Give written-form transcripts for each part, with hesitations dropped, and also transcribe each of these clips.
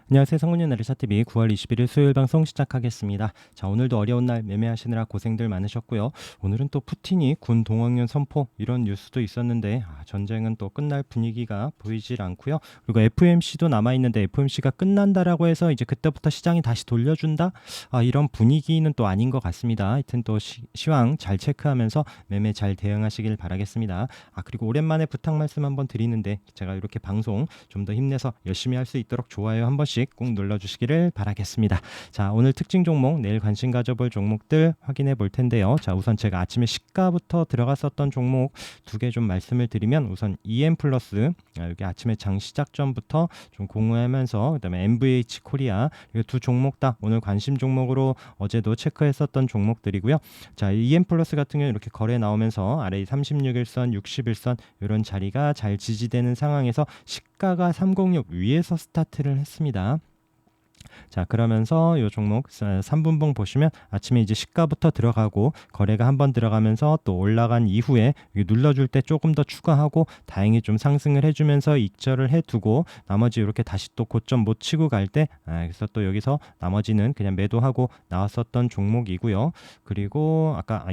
안녕하세요. 성훈이 나리샤TV 9월 21일 수요일 방송 시작하겠습니다. 자, 오늘도 어려운 날 매매하시느라 고생들 많으셨고요. 오늘은 또 푸틴이 군 동원령 선포 이런 뉴스도 있었는데 전쟁은 또 끝날 분위기가 보이질 않고요. 그리고 FOMC도 남아있는데 FOMC가 끝난다라고 해서 이제 그때부터 시장이 다시 돌려준다? 이런 분위기는 또 아닌 것 같습니다. 하여튼 또 시황 잘 체크하면서 매매 잘 대응하시길 바라겠습니다. 그리고 오랜만에 부탁 말씀 한번 드리는데 제가 이렇게 방송 좀 더 힘내서 열심히 할 수 있도록 좋아요 한 번씩 꼭 눌러주시기를 바라겠습니다. 자, 오늘 특징 종목, 내일 관심 가져볼 종목들 확인해 볼 텐데요. 자, 우선 제가 아침에 시가부터 들어갔었던 종목 두 개 좀 말씀을 드리면, 우선 EM 플러스, 여기 아침에 장 시작 전부터 좀 공유하면서, 그다음에 MVH 코리아, 이 두 종목 다 오늘 관심 종목으로 어제도 체크했었던 종목들이고요. 자, EM 플러스 같은 경우는 이렇게 거래 나오면서 아래 36일선, 60일선 이런 자리가 잘 지지되는 상황에서 시가가 306 위에서 스타트를 했습니다. 자, 그러면서 이 종목 3분봉 보시면 아침에 이제 시가부터 들어가고 거래가 한번 들어가면서 또 올라간 이후에 눌러줄 때 조금 더 추가하고 다행히 좀 상승을 해주면서 익절을 해두고, 나머지 이렇게 다시 또 고점 못 치고 갈 때 그래서 또 여기서 나머지는 그냥 매도하고 나왔었던 종목이고요. 그리고 아까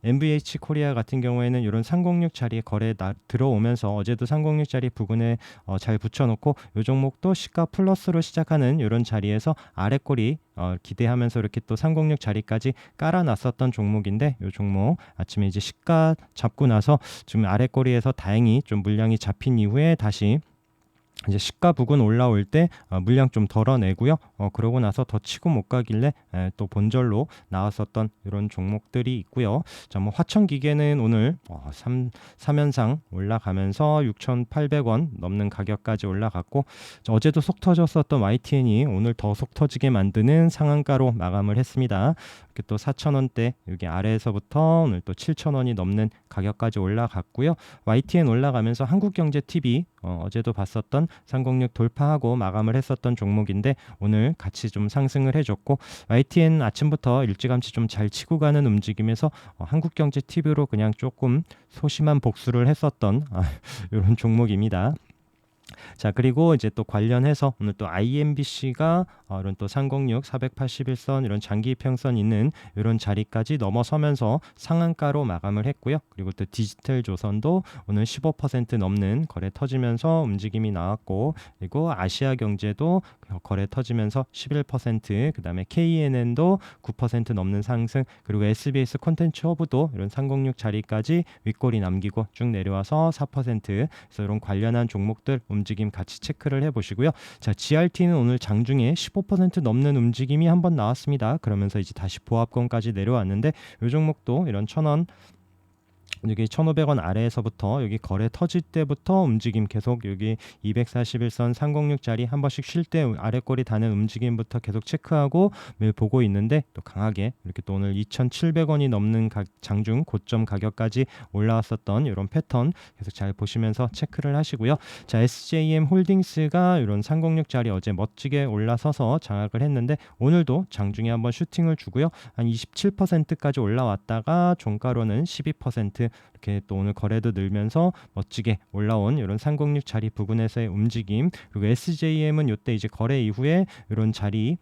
MVH 코리아 같은 경우에는 이런 306 자리에 거래 들어오면서 어제도 306 자리 부근에 잘 붙여놓고, 이 종목도 시가 플러스로 시작하는 이런 자리에서 아래꼬리 기대하면서 이렇게 또 306 자리까지 깔아놨었던 종목인데, 이 종목 아침에 이제 시가 잡고 나서 지금 아래꼬리에서 다행히 좀 물량이 잡힌 이후에 다시 이제 시가 부근 올라올 때 물량 좀 덜어내고요. 그러고 나서 더 치고 못 가길래 또 본절로 나왔었던 이런 종목들이 있고요. 자, 뭐 화천기계는 오늘 3연상 올라가면서 6,800원 넘는 가격까지 올라갔고, 어제도 속 터졌었던 YTN이 오늘 더 속 터지게 만드는 상한가로 마감을 했습니다. 이렇게 또 4,000원대 여기 아래에서부터 오늘 또 7,000원이 넘는 가격까지 올라갔고요. YTN 올라가면서 한국경제TV 어제도 봤었던 306 돌파하고 마감을 했었던 종목인데 오늘 같이 좀 상승을 해줬고, YTN 아침부터 일찌감치 좀 잘 치고 가는 움직임에서 한국경제TV로 그냥 조금 소심한 복수를 했었던 이런 종목입니다. 자, 그리고 이제 또 관련해서 오늘 또 IMBC가 이런 또 306, 481선 이런 장기 평선 있는 이런 자리까지 넘어서면서 상한가로 마감을 했고요. 그리고 또 디지털 조선도 오늘 15% 넘는 거래 터지면서 움직임이 나왔고, 그리고 아시아 경제도 거래 터지면서 11%, 그다음에 KNN도 9% 넘는 상승, 그리고 SBS 콘텐츠 허브도 이런 306 자리까지 윗꼬리 남기고 쭉 내려와서 4%. 그래서 이런 관련한 종목들 움직임 같이 체크를 해보시고요. 자, GRT는 오늘 장중에 15% 넘는 움직임이 한번 나왔습니다. 그러면서 이제 다시 보합권까지 내려왔는데, 이 종목도 이런 1,000원, 여기 1,500원 아래에서부터 여기 거래 터질 때부터 움직임 계속 여기 241선 306 자리 한 번씩 쉴 때 아래꼬리 다는 움직임부터 계속 체크하고 매일 보고 있는데, 또 강하게 이렇게 또 오늘 2,700원이 넘는 장중 고점 가격까지 올라왔었던 이런 패턴 계속 잘 보시면서 체크를 하시고요. 자, SJM 홀딩스가 이런 306 자리 어제 멋지게 올라서서 장악을 했는데 오늘도 장중에 한번 슈팅을 주고요. 한 27%까지 올라왔다가 종가로는 12% 이렇게 또 오늘 거래도 늘면서 멋지게 올라온 이런 306 자리 부근에서의 움직임, 그리고 SJM은 이때 이제 거래 이후에 이런 자리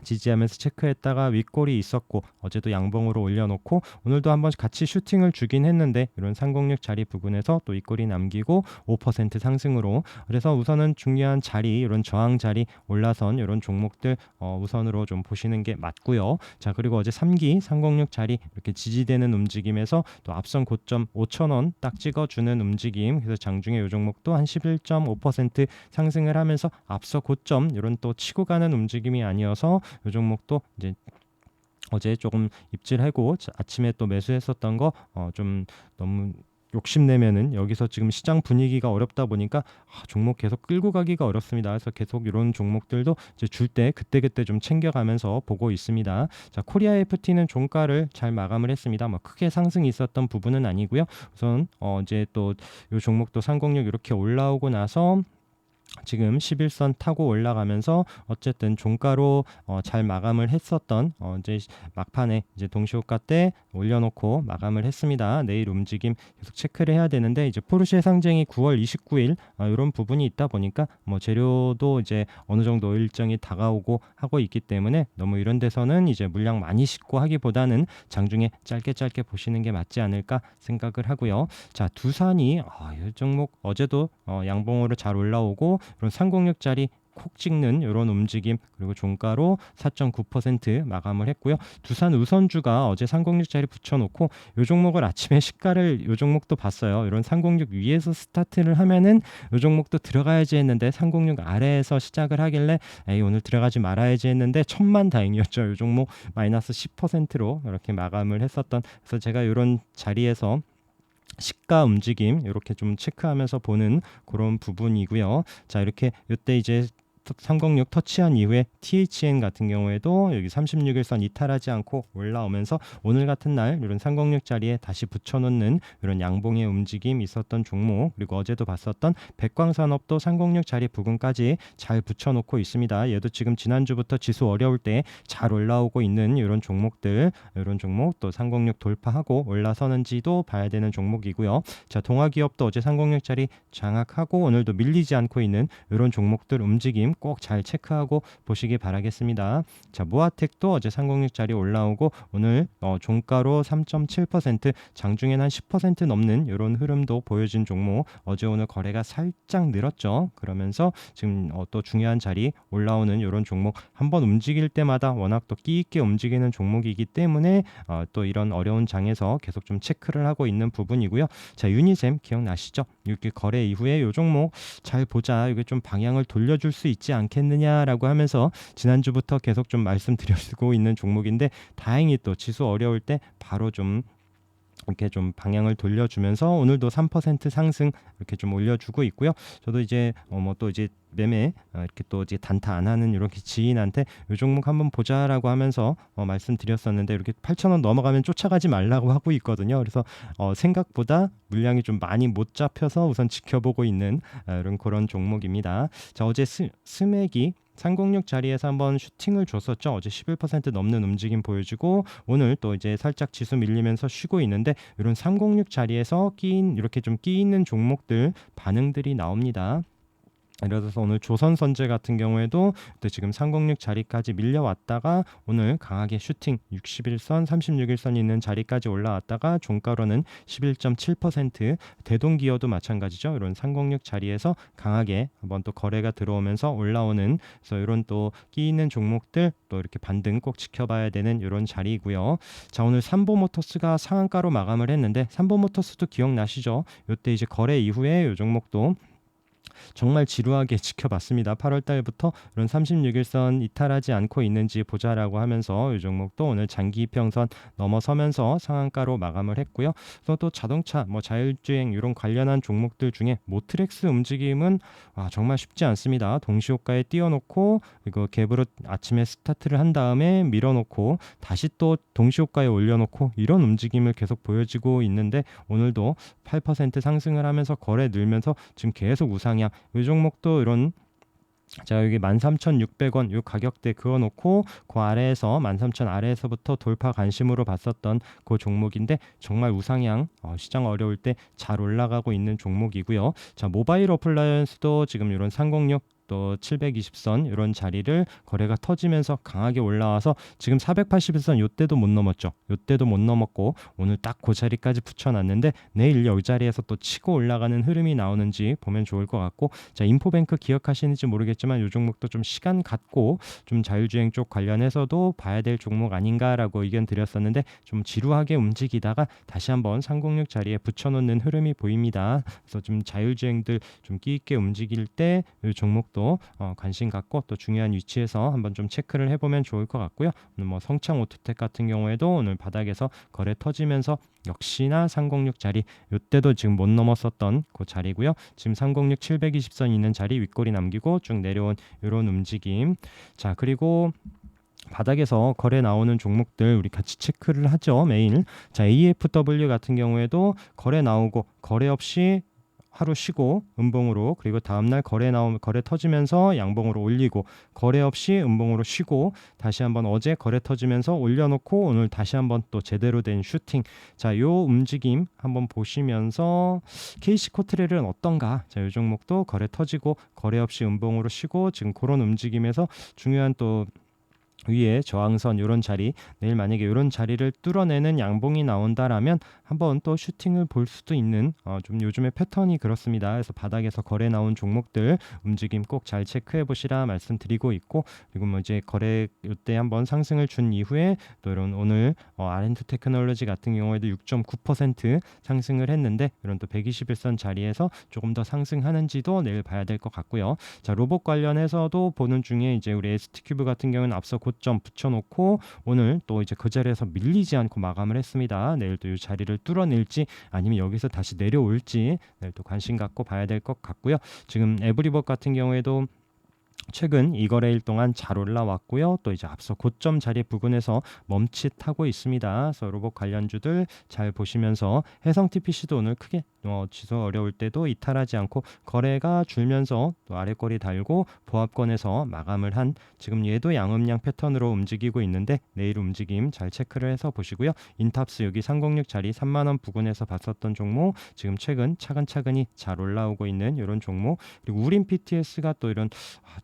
지지하면서 체크했다가 윗골이 있었고 어제도 양봉으로 올려놓고 오늘도 한번 같이 슈팅을 주긴 했는데 이런 306 자리 부근에서 또 윗골이 남기고 5% 상승으로, 그래서 우선은 중요한 자리 이런 저항 자리 올라선 이런 종목들 우선으로 좀 보시는 게 맞고요. 자, 그리고 어제 3기 306 자리 이렇게 지지되는 움직임에서 또 앞선 고점 5,000원 딱 찍어주는 움직임, 그래서 장중에 이 종목도 한 11.5% 상승을 하면서 앞서 고점 이런 또 치고 가는 움직임이 아니어서 이 종목도 이제 어제 조금 입질하고 아침에 또 매수했었던 거 좀 너무 욕심내면은 여기서 지금 시장 분위기가 어렵다 보니까 종목 계속 끌고 가기가 어렵습니다. 그래서 계속 이런 종목들도 이제 줄 때 그때그때 좀 챙겨가면서 보고 있습니다. 자, 코리아 FT는 종가를 잘 마감을 했습니다. 뭐 크게 상승이 있었던 부분은 아니고요. 우선 이제 또 이 종목도 306 이렇게 올라오고 나서 지금 11선 타고 올라가면서 어쨌든 종가로 잘 마감을 했었던 이제 막판에 이제 동시호가 때 올려놓고 마감을 했습니다. 내일 움직임 계속 체크를 해야 되는데 이제 포르쉐 상징이 9월 29일 이런 부분이 있다 보니까 뭐 재료도 이제 어느 정도 일정이 다가오고 하고 있기 때문에 너무 이런 데서는 이제 물량 많이 싣고 하기보다는 장중에 짧게 보시는 게 맞지 않을까 생각을 하고요. 자, 두산이 이 종목 어제도 양봉으로 잘 올라오고 이런 306짜리 콕 찍는 이런 움직임 그리고 종가로 4.9% 마감을 했고요. 두산 우선주가 어제 306짜리 붙여놓고 이 종목을 아침에 시가를 이 종목도 봤어요. 이런 306 위에서 스타트를 하면은 이 종목도 들어가야지 했는데 306 아래에서 시작을 하길래 에이 오늘 들어가지 말아야지 했는데 천만다행이었죠. 이 종목 마이너스 10%로 이렇게 마감을 했었던 그래서 제가 이런 자리에서 시가 움직임 이렇게 좀 체크하면서 보는 그런 부분이고요. 자, 이렇게 이때 이제 306 터치한 이후에 THN 같은 경우에도 여기 36일선 이탈하지 않고 올라오면서 오늘 같은 날 이런 306 자리에 다시 붙여놓는 이런 양봉의 움직임이 있었던 종목 그리고 어제도 봤었던 백광산업도 306 자리 부근까지 잘 붙여놓고 있습니다. 얘도 지금 지난주부터 지수 어려울 때 잘 올라오고 있는 이런 종목들 이런 종목 또 306 돌파하고 올라서는지도 봐야 되는 종목이고요. 자, 동아기업도 어제 306 자리 장악하고 오늘도 밀리지 않고 있는 이런 종목들 움직임 꼭 잘 체크하고 보시기 바라겠습니다. 자, 모아텍도 어제 306짜리 올라오고 오늘 종가로 3.7% 장중엔 한 10% 넘는 이런 흐름도 보여준 종목 어제 오늘 거래가 살짝 늘었죠. 그러면서 지금 또 중요한 자리 올라오는 이런 종목 한번 움직일 때마다 워낙 또 끼 있게 움직이는 종목이기 때문에 또 이런 어려운 장에서 계속 좀 체크를 하고 있는 부분이고요. 자, 유니셈 기억나시죠? 이렇게 거래 이후에 이 종목 잘 보자. 이게 좀 방향을 돌려줄 수 있지 않겠느냐라고 하면서 지난주부터 계속 좀 말씀드리고 있는 종목인데 다행히 또 지수 어려울 때 바로 좀 이렇게 좀 방향을 돌려주면서 오늘도 3% 상승 이렇게 좀 올려주고 있고요. 저도 이제 뭐 또 이제 매매 이렇게 또 이제 단타 안 하는 이렇게 지인한테 이 종목 한번 보자라고 하면서 말씀드렸었는데 이렇게 8,000원 넘어가면 쫓아가지 말라고 하고 있거든요. 그래서 생각보다 물량이 좀 많이 못 잡혀서 우선 지켜보고 있는 이런 그런 종목입니다. 자, 어제 스맥이 306 자리에서 한번 슈팅을 줬었죠. 어제 11% 넘는 움직임 보여주고 오늘 또 이제 살짝 지수 밀리면서 쉬고 있는데 이런 306 자리에서 이렇게 좀 끼 있는 종목들 반응들이 나옵니다. 예를 들어서 오늘 조선선제 같은 경우에도 지금 306 자리까지 밀려왔다가 오늘 강하게 슈팅 61선 36일선 있는 자리까지 올라왔다가 종가로는 11.7% 대동기어도 마찬가지죠. 이런 306 자리에서 강하게 한번 또 거래가 들어오면서 올라오는 그래서 이런 또 끼 있는 종목들 또 이렇게 반등 꼭 지켜봐야 되는 이런 자리이고요. 자, 오늘 삼보모터스가 상한가로 마감을 했는데 삼보모터스도 기억나시죠? 이때 이제 거래 이후에 이 종목도 정말 지루하게 지켜봤습니다. 8월 달부터 이런 36일선 이탈하지 않고 있는지 보자라고 하면서 이 종목도 오늘 장기 이평선 넘어서면서 상한가로 마감을 했고요. 또 자동차, 뭐 자율주행 이런 관련한 종목들 중에 모트렉스 움직임은 정말 쉽지 않습니다. 동시호가에 띄워놓고 이거 갭으로 아침에 스타트를 한 다음에 밀어놓고 다시 또 동시호가에 올려놓고 이런 움직임을 계속 보여주고 있는데 오늘도 8% 상승을 하면서 거래 늘면서 지금 계속 우상향 이 종목도 이런 자 여기 13,600원 이 가격대 그어놓고 그 아래에서 13,000 아래에서부터 돌파 관심으로 봤었던 그 종목인데 정말 우상향 시장 어려울 때 잘 올라가고 있는 종목이고요. 자 모바일 어플라이언스도 지금 이런 306 또 720선 이런 자리를 거래가 터지면서 강하게 올라와서 지금 480선 요때도 못 넘었죠. 요때도 못 넘었고 오늘 딱 그 자리까지 붙여놨는데 내일 이 자리에서 또 치고 올라가는 흐름이 나오는지 보면 좋을 것 같고 자 인포뱅크 기억하시는지 모르겠지만 이 종목도 좀 시간 갖고 좀 자율주행 쪽 관련해서도 봐야 될 종목 아닌가라고 의견 드렸었는데 좀 지루하게 움직이다가 다시 한번 306 자리에 붙여놓는 흐름이 보입니다. 그래서 좀 자율주행들 좀 끼 있게 움직일 때 이 종목도 관심 갖고 또 중요한 위치에서 한번 좀 체크를 해보면 좋을 것 같고요. 오늘 뭐 성창 오토텍 같은 경우에도 오늘 바닥에서 거래 터지면서 역시나 306 자리 이때도 지금 못 넘었었던 그 자리고요. 지금 306 720선 있는 자리 윗꼬리 남기고 쭉 내려온 이런 움직임. 자 그리고 바닥에서 거래 나오는 종목들 우리 같이 체크를 하죠 매일. 자 AFW 같은 경우에도 거래 나오고 거래 없이 하루 쉬고 음봉으로, 그리고 다음날 거래 터지면서 양봉으로 올리고, 거래 없이 음봉으로 쉬고, 다시 한번 어제 거래 터지면서 올려놓고 오늘 다시 한번 또 제대로 된 슈팅. 자, 요 움직임 한번 보시면서 KC 코트레일은 어떤가? 자, 요 종목도 거래 터지고 거래 없이 음봉으로 쉬고, 지금 그런 움직임에서 중요한 또 위에 저항선 이런 자리, 내일 만약에 이런 자리를 뚫어내는 양봉이 나온다라면 한번 또 슈팅을 볼 수도 있는, 좀 요즘의 패턴이 그렇습니다. 그래서 바닥에서 거래 나온 종목들 움직임 꼭 잘 체크해 보시라 말씀드리고 있고, 그리고 뭐 이제 거래 이때 한번 상승을 준 이후에 또 이런 오늘 R&D 테크놀로지 같은 경우에도 6.9% 상승을 했는데, 이런 또 121선 자리에서 조금 더 상승하는지도 내일 봐야 될 것 같고요. 자, 로봇 관련해서도 보는 중에 이제 우리 ST큐브 같은 경우는 앞서 고점 붙여놓고 오늘 또 이제 그 자리에서 밀리지 않고 마감을 했습니다. 내일 또 이 자리를 뚫어낼지 아니면 여기서 다시 내려올지 내일 또 관심 갖고 봐야 될 것 같고요. 지금 에브리봇 같은 경우에도 최근 2거래일 동안 잘 올라왔고요. 또 이제 앞서 고점 자리 부근에서 멈칫하고 있습니다. 그래서 로봇 관련주들 잘 보시면서, 해성 TPC도 오늘 크게 지수 어려울 때도 이탈하지 않고 거래가 줄면서 또 아래꼬리 달고 보합권에서 마감을 한, 지금 얘도 양음양 패턴으로 움직이고 있는데 내일 움직임 잘 체크를 해서 보시고요. 인탑스 여기 306 자리 3만 원 부근에서 봤었던 종목, 지금 최근 차근차근히 잘 올라오고 있는 이런 종목. 그리고 우린 PTS가 또 이런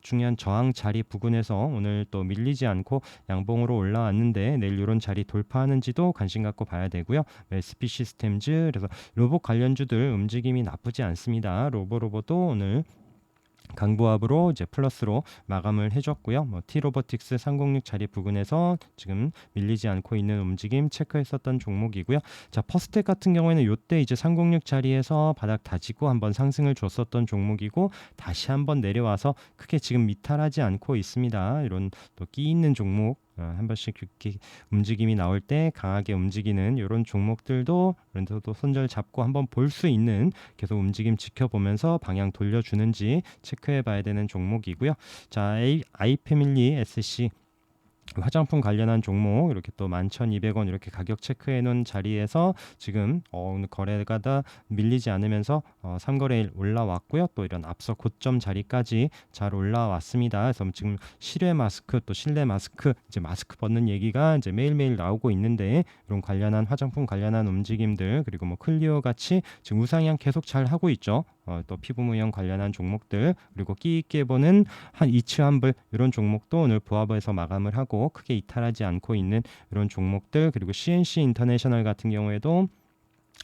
중요한 저항 자리 부근에서 오늘 또 밀리지 않고 양봉으로 올라왔는데 내일 이런 자리 돌파하는지도 관심 갖고 봐야 되고요. SP 시스템즈, 그래서 로봇 관련주들 움직임이 나쁘지 않습니다. 로보도 오늘 강보합으로 이제 플러스로 마감을 해줬고요. T로보틱스 306 자리 부근에서 지금 밀리지 않고 있는 움직임 체크했었던 종목이고요. 자, 퍼스텍 같은 경우에는 요때 이제 306 자리에서 바닥 다지고 한번 상승을 줬었던 종목이고, 다시 한번 내려와서 크게 지금 이탈하지 않고 있습니다. 이런 또 끼 있는 종목, 한 번씩 이렇게 움직임이 나올 때 강하게 움직이는 이런 종목들도 렌터도 손절 잡고 한번 볼 수 있는, 계속 움직임 지켜보면서 방향 돌려주는지 체크해 봐야 되는 종목이고요. 자, 아이패밀리 SC 화장품 관련한 종목 이렇게 또 11,200원 이렇게 가격 체크해 놓은 자리에서 지금 오늘 거래가 다 밀리지 않으면서 3거래일 올라왔고요. 또 이런 앞서 고점 자리까지 잘 올라왔습니다. 그래서 지금 실외 마스크 또 실내 마스크, 이제 마스크 벗는 얘기가 이제 매일매일 나오고 있는데, 이런 관련한 화장품 관련한 움직임들, 그리고 뭐 클리어 같이 지금 우상향 계속 잘 하고 있죠. 또 피부 무형 관련한 종목들, 그리고 끼 있게 보는 한 이츠한불 이런 종목도 오늘 보합에서 마감을 하고 크게 이탈하지 않고 있는 이런 종목들, 그리고 CNC 인터내셔널 같은 경우에도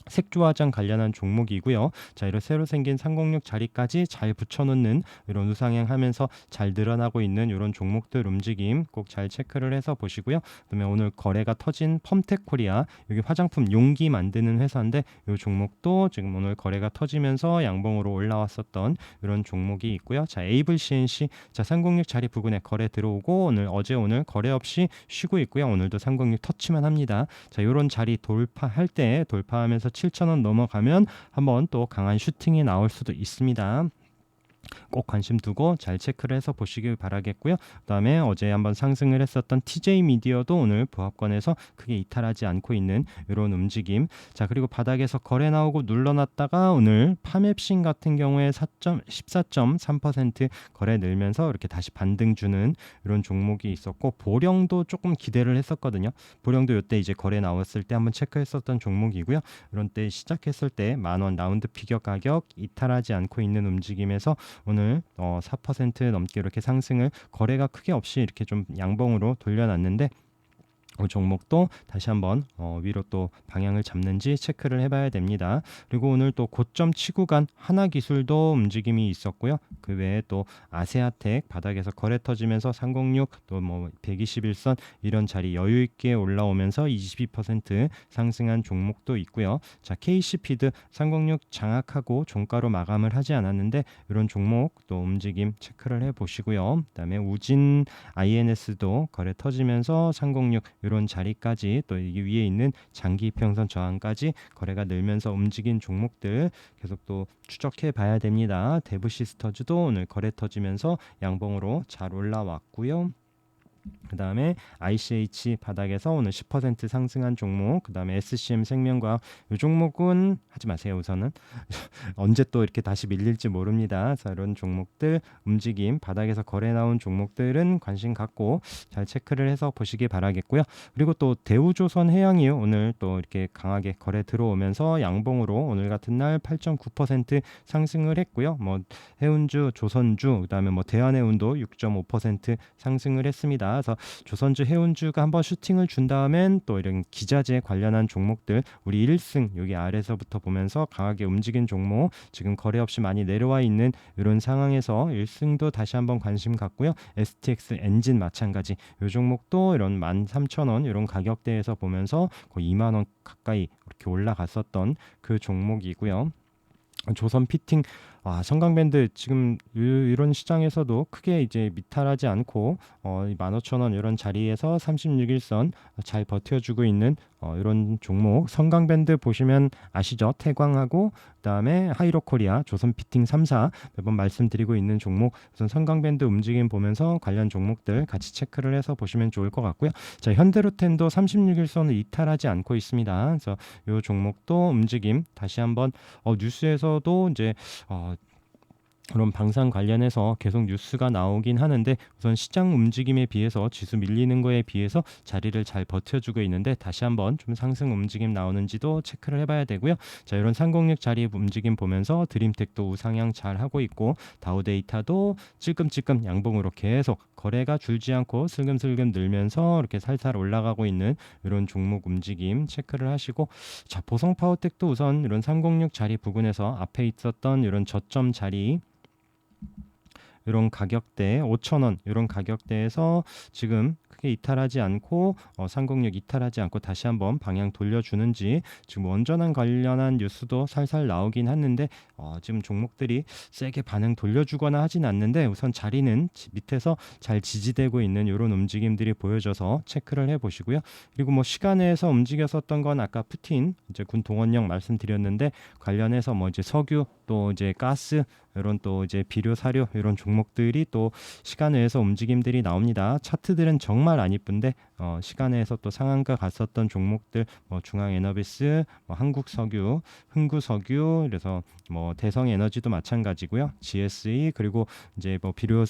색조 화장 관련한 종목이고요. 자, 이런 새로 생긴 306 자리까지 잘 붙여놓는 이런 우상향하면서 잘 늘어나고 있는 이런 종목들 움직임 꼭 잘 체크를 해서 보시고요. 그다음에 오늘 거래가 터진 펌텍코리아, 여기 화장품 용기 만드는 회사인데 이 종목도 지금 오늘 거래가 터지면서 양봉으로 올라왔었던 이런 종목이 있고요. 자, 에이블 CNC, 자 306 자리 부근에 거래 들어오고 오늘 거래 없이 쉬고 있고요. 오늘도 306 터치만 합니다. 자, 이런 자리 돌파하면서 7,000원 넘어가면 한번 또 강한 슈팅이 나올 수도 있습니다. 꼭 관심 두고 잘 체크를 해서 보시길 바라겠고요. 그다음에 어제 한번 상승을 했었던 TJ 미디어도 오늘 보합권에서 크게 이탈하지 않고 있는 이런 움직임. 자, 그리고 바닥에서 거래 나오고 눌러놨다가 오늘 파맵신 같은 경우에 14.3% 거래 늘면서 이렇게 다시 반등 주는 이런 종목이 있었고, 보령도 조금 기대를 했었거든요. 보령도 이때 이제 거래 나왔을 때 한번 체크했었던 종목이고요. 이런 때 시작했을 때 10,000원 라운드 피겨 가격 이탈하지 않고 있는 움직임에서 오늘 4% 넘게 이렇게 상승을, 거래가 크게 없이 이렇게 좀 양봉으로 돌려놨는데, 종목도 다시 한번 위로 또 방향을 잡는지 체크를 해봐야 됩니다. 그리고 오늘 또 고점 치고 간 하나기술도 움직임이 있었고요. 그 외에 또 아세아텍 바닥에서 거래 터지면서 306 또 뭐 121선 이런 자리 여유 있게 올라오면서 22% 상승한 종목도 있고요. 자, KC피드 306 장악하고 종가로 마감을 하지 않았는데 이런 종목 또 움직임 체크를 해보시고요. 그다음에 우진 INS도 거래 터지면서 306 이런 자리까지, 또 이 위에 있는 장기 이평선 저항까지 거래가 늘면서 움직인 종목들 계속 또 추적해 봐야 됩니다. 대부시스터즈도 오늘 거래 터지면서 양봉으로 잘 올라왔고요. 그다음에 ICH 바닥에서 오늘 10% 상승한 종목, 그다음에 SCM 생명과학 이 종목은 하지 마세요. 우선은 언제 또 이렇게 다시 밀릴지 모릅니다. 자, 이런 종목들 움직임 바닥에서 거래 나온 종목들은 관심 갖고 잘 체크를 해서 보시기 바라겠고요. 그리고 또 대우조선해양이 오늘 또 이렇게 강하게 거래 들어오면서 양봉으로 오늘 같은 날 8.9% 상승을 했고요. 뭐 해운주, 조선주, 그다음에 뭐 대한해운도 6.5% 상승을 했습니다. 그래서 조선주, 해운주가 한번 슈팅을 준 다음엔 또 이런 기자재 관련한 종목들 우리 1승 여기 아래서부터 보면서 강하게 움직인 종목 지금 거래 없이 많이 내려와 있는 이런 상황에서 1승도 다시 한번 관심 갖고요. STX 엔진 마찬가지 이 종목도 이런 13,000원 이런 가격대에서 보면서 거의 2만 원 가까이 이렇게 올라갔었던 그 종목이고요. 조선 피팅 성강밴드 지금 이런 시장에서도 크게 이제 미탈하지 않고 15,000원 이런 자리에서 36일선 잘 버텨주고 있는 이런 종목 성강밴드 보시면 아시죠? 태광하고 그다음에 하이로코리아, 조선 피팅 3사 매번 말씀드리고 있는 종목 우선 성강밴드 움직임 보면서 관련 종목들 같이 체크를 해서 보시면 좋을 것 같고요. 자, 현대로텐도 36일선을 이탈하지 않고 있습니다. 그래서 이 종목도 움직임 다시 한번 뉴스에서도 이제 그런 방산 관련해서 계속 뉴스가 나오긴 하는데 우선 시장 움직임에 비해서 지수 밀리는 거에 비해서 자리를 잘 버텨주고 있는데 다시 한번 좀 상승 움직임 나오는지도 체크를 해봐야 되고요. 자, 이런 306 자리 움직임 보면서 드림텍도 우상향 잘 하고 있고 다우데이터도 찔끔찔끔 양봉으로 계속 거래가 줄지 않고 슬금슬금 늘면서 이렇게 살살 올라가고 있는 이런 종목 움직임 체크를 하시고 자, 보성파워텍도 우선 이런 306 자리 부근에서 앞에 있었던 이런 저점 자리 이런 가격대 5,000원 이런 가격대에서 지금 크게 이탈하지 않고 306 이탈하지 않고 다시 한번 방향 돌려주는지 지금 원전한 관련한 뉴스도 살살 나오긴 했는데 지금 종목들이 세게 반응 돌려주거나 하진 않는데 우선 자리는 밑에서 잘 지지되고 있는 이런 움직임들이 보여져서 체크를 해보시고요. 그리고 뭐 시간에서 움직였었던 건 아까 푸틴 이제 군 동원령 말씀드렸는데 관련해서 뭐 이제 석유 또 이제 가스 이런 또 이제 비료 사료 이런 종목들이 또 시간외에서 움직임들이 나옵니다. 차트들은 정말 안 이쁜데 시간외에서 또 상한가 갔었던 종목들 뭐 중앙에너비스, 뭐 한국석유, 흥구석유, 그래서 뭐 대성에너지도 마찬가지고요. GSE 그리고 이제 뭐 비료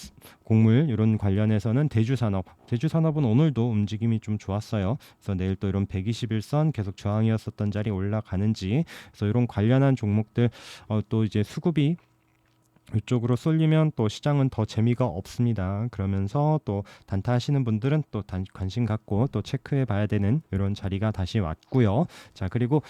곡물 이런 관련해서는 대주산업은 오늘도 움직임이 좀 좋았어요. 그래서 내일 또 이런 121선 계속 저항이었었던 자리 올라가는지 그래서 이런 관련한 종목들 또 이제 수급이 이쪽으로 쏠리면 또 시장은 더 재미가 없습니다. 그러면서 또 단타 하시는 분들은 또 관심 갖고 또 체크해 봐야 되는 이런 자리가 다시 왔고요. 자, 그리고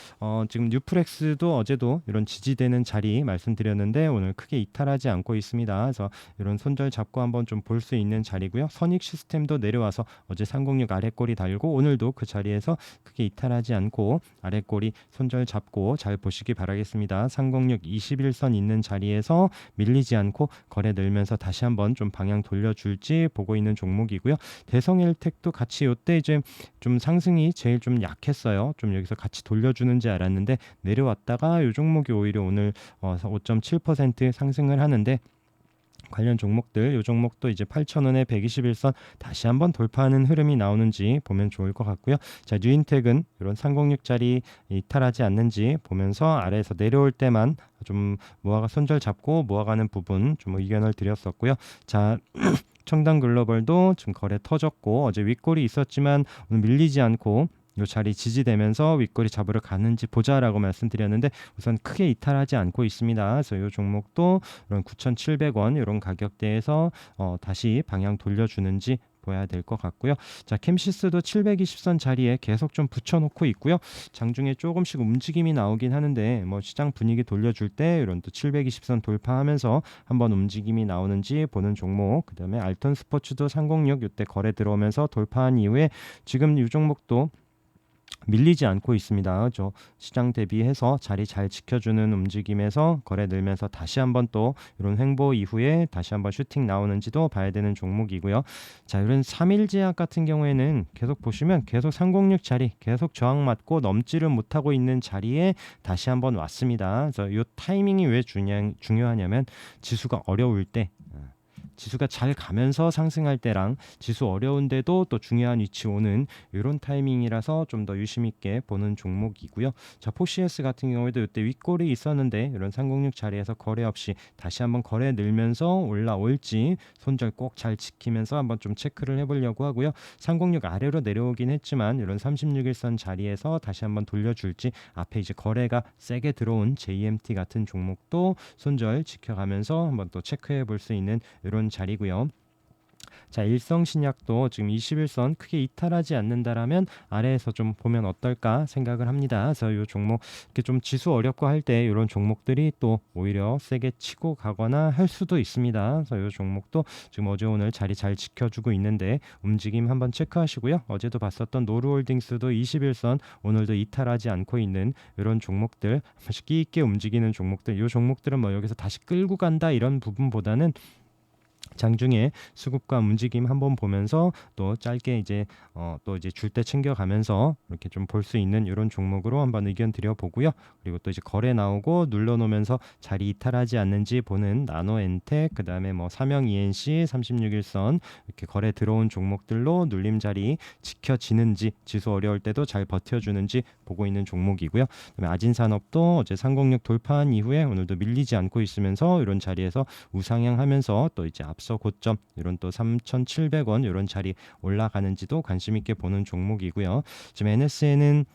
지금 뉴프렉스도 어제도 이런 지지되는 자리 말씀드렸는데 오늘 크게 이탈하지 않고 있습니다. 그래서 이런 손절 잡고 한번 좀 볼 수 있는 자리고요. 선익 시스템도 내려와서 어제 306 아래꼬리 달고 오늘도 그 자리에서 크게 이탈하지 않고 아래꼬리 손절 잡고 잘 보시기 바라겠습니다. 306 21선 있는 자리에서 밀리지 않고 거래 늘면서 다시 한번 좀 방향 돌려줄지 보고 있는 종목이고요. 대성일텍도 같이 이때 이제 좀 상승이 제일 좀 약했어요. 좀 여기서 같이 돌려주는지 알았는데 내려왔다가 이 종목이 오히려 오늘 5.7% 상승을 하는데 관련 종목들 이 종목도 이제 8,000원에 121선 다시 한번 돌파하는 흐름이 나오는지 보면 좋을 것 같고요. 자, 뉴인텍은 이런 306짜리 이탈하지 않는지 보면서 아래에서 내려올 때만 좀 손절 잡고 모아가는 부분 좀 의견을 드렸었고요. 자, 청담 글로벌도 지금 거래 터졌고 어제 윗골이 있었지만 오늘 밀리지 않고 이 자리 지지되면서 윗꼬리 잡으러 가는지 보자라고 말씀드렸는데 우선 크게 이탈하지 않고 있습니다. 그래서 이 종목도 이런 9,700원 이런 가격대에서 다시 방향 돌려주는지 보여야 될 것 같고요. 자, 캠시스도 720선 자리에 계속 좀 붙여놓고 있고요. 장중에 조금씩 움직임이 나오긴 하는데 뭐 시장 분위기 돌려줄 때 이런 또 720선 돌파하면서 한번 움직임이 나오는지 보는 종목. 그다음에 알턴 스포츠도 306 이때 거래 들어오면서 돌파한 이후에 지금 이 종목도 밀리지 않고 있습니다. 저 시장 대비해서 자리 잘 지켜주는 움직임에서 거래 늘면서 다시 한번 또 이런 횡보 이후에 다시 한번 슈팅 나오는지도 봐야 되는 종목이고요. 자, 이런 3일제약 같은 경우에는 계속 보시면 계속 306 자리 계속 저항 맞고 넘지를 못하고 있는 자리에 다시 한번 왔습니다. 그래서 이 타이밍이 왜 중요하냐면 지수가 어려울 때 지수가 잘 가면서 상승할 때랑 지수 어려운데도 또 중요한 위치 오는 이런 타이밍이라서 좀 더 유심 있게 보는 종목이고요. 자, 포시에스 같은 경우에도 이때 윗골이 있었는데 이런 306 자리에서 거래 없이 다시 한번 거래 늘면서 올라올지 손절 꼭 잘 지키면서 한번 좀 체크를 해보려고 하고요. 306 아래로 내려오긴 했지만 이런 36일선 자리에서 다시 한번 돌려줄지, 앞에 이제 거래가 세게 들어온 JMT 같은 종목도 손절 지켜가면서 한번 또 체크해 볼 수 있는 이런 자리고요. 자, 일성신약도 지금 21선 크게 이탈하지 않는다라면 아래에서 좀 보면 어떨까 생각을 합니다. 그래서 이 종목 이렇게 좀 지수 어렵고 할 때 이런 종목들이 또 오히려 세게 치고 가거나 할 수도 있습니다. 그래서 이 종목도 지금 어제 오늘 자리 잘 지켜주고 있는데 움직임 한번 체크하시고요. 어제도 봤었던 노루홀딩스도 21선 오늘도 이탈하지 않고 있는 이런 종목들, 한 번씩 끼 있게 움직이는 종목들, 이 종목들은 뭐 여기서 다시 끌고 간다 이런 부분보다는 장중에 수급과 움직임 한번 보면서 또 짧게 이제 또 이제 줄 때 챙겨가면서 이렇게 좀 볼 수 있는 이런 종목으로 한번 의견 드려보고요. 그리고 또 이제 거래 나오고 눌러놓으면서 자리 이탈하지 않는지 보는 나노엔텍, 그 다음에 뭐 삼영 ENC 36일선 이렇게 거래 들어온 종목들로 눌림 자리 지켜지는지, 지수 어려울 때도 잘 버텨주는지 보고 있는 종목이고요. 그다음에 아진산업도 어제 306 돌파한 이후에 오늘도 밀리지 않고 있으면서 이런 자리에서 우상향하면서 또 이제 앞서 고점 이런 또 3,700원 이런 자리 올라가는지도 관심 있게 보는 종목이고요. 지금 NSN은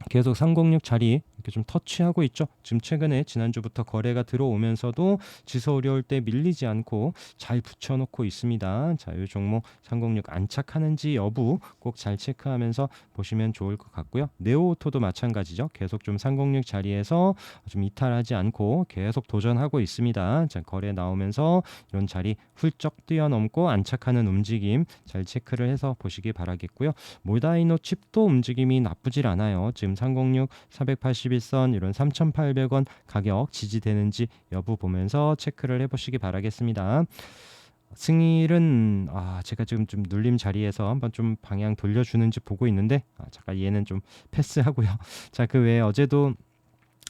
계속 306 자리 이렇게 좀 터치하고 있죠. 지금 최근에 지난주부터 거래가 들어오면서도 지수 어려울 때 밀리지 않고 잘 붙여놓고 있습니다. 자, 이 종목 306 안착하는지 여부 꼭 잘 체크하면서 보시면 좋을 것 같고요. 네오오토도 마찬가지죠. 계속 좀 306 자리에서 좀 이탈하지 않고 계속 도전하고 있습니다. 자, 거래 나오면서 이런 자리 훌쩍 뛰어넘고 안착하는 움직임 잘 체크를 해서 보시기 바라겠고요. 모다이노 칩도 움직임이 나쁘질 않아요. 지금 306 481선 이런 3,800원 가격 지지되는지 여부 보면서 체크를 해보시기 바라겠습니다. 승일은 제가 지금 좀 눌림 자리에서 한번 좀 방향 돌려주는지 보고 있는데 잠깐 얘는 좀 패스하고요. 자, 그 외에 어제도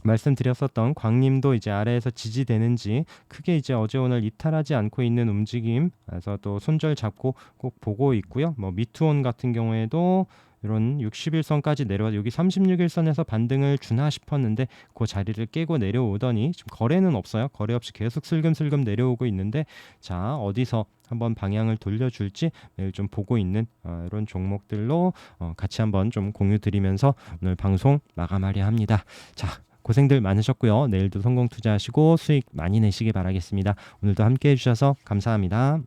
말씀드렸었던 광림도 이제 아래에서 지지되는지 크게 이제 어제 오늘 이탈하지 않고 있는 움직임, 그래서 또 손절 잡고 꼭 보고 있고요. 뭐 미투온 같은 경우에도 이런 61선까지 내려와 여기 36일선에서 반등을 주나 싶었는데 그 자리를 깨고 내려오더니 지금 거래는 없어요. 거래 없이 계속 슬금슬금 내려오고 있는데, 자, 어디서 한번 방향을 돌려줄지 매일 좀 보고 있는 이런 종목들로 같이 한번 좀 공유 드리면서 오늘 방송 마감하려 합니다. 자, 고생들 많으셨고요. 내일도 성공 투자하시고 수익 많이 내시기 바라겠습니다. 오늘도 함께 해주셔서 감사합니다.